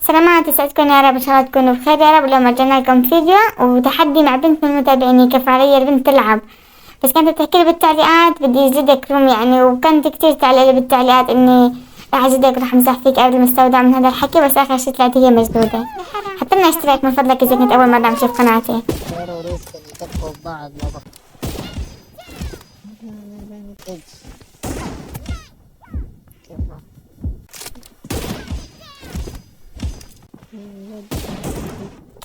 سلامات، يسعدكم يا رب، ان شاء الله تكونوا بخير يا رب. اليوم رجعنا لكم فيديو وتحدي مع بنت من متابعيني. كيف علي البنت تلعب، بس كانت تحكي لي بالتعليقات بدي يزيدك روم يعني، وكانت كتير تعلق لي بالتعليقات اني راح ازيدك، راح امزح فيك قبل ما استودع من هذا الحكي، بس اخر شي طلعت هي مجنونة. حط لنا اشتراك من فضلك اذا كنت اول مرة عم تشوف قناتي.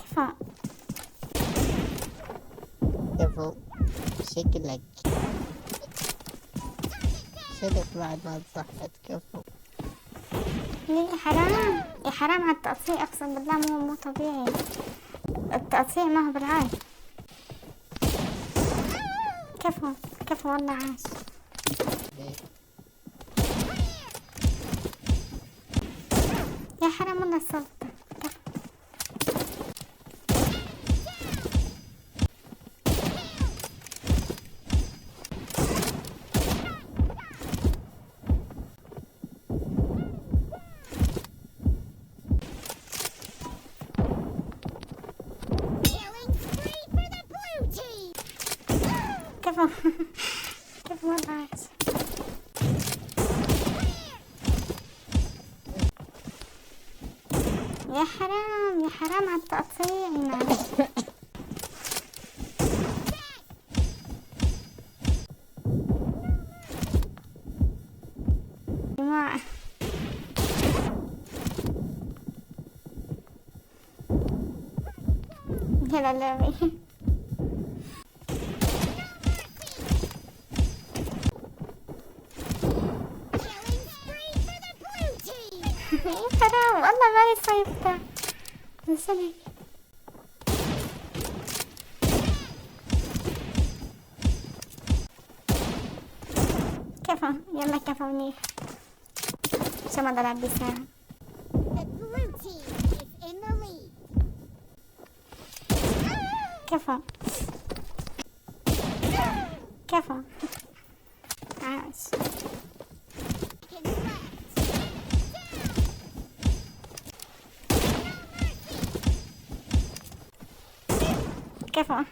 كفو كفو شكلك صدق بعد ما تصحت. كفو ليه؟ حرام يا حرام على التقطيع، اقسم بالله مو طبيعي التقطيع، ما هو بالعاد. كفو كفو والله عاش. يا حرام والله السلطة. كفو كفو والله عاش. يا حرام يا حرام على التقطيع معلش. جماعة يلا لعبي. يا حرام والله ماني صيفتها نسلي. كفو يلا كفو منيح، شو ما ضرب بساعة. كفو كفو عاش. كفو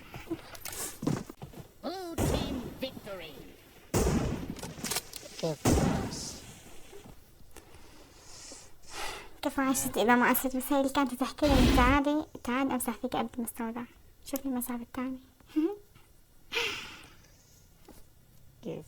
كفو عشت إذا ما أسرت. بس هي اللي كانت تحكي لي تعالي تعالي أمسح فيك قبل ما استودع. شوفي المسافة التانية. كيف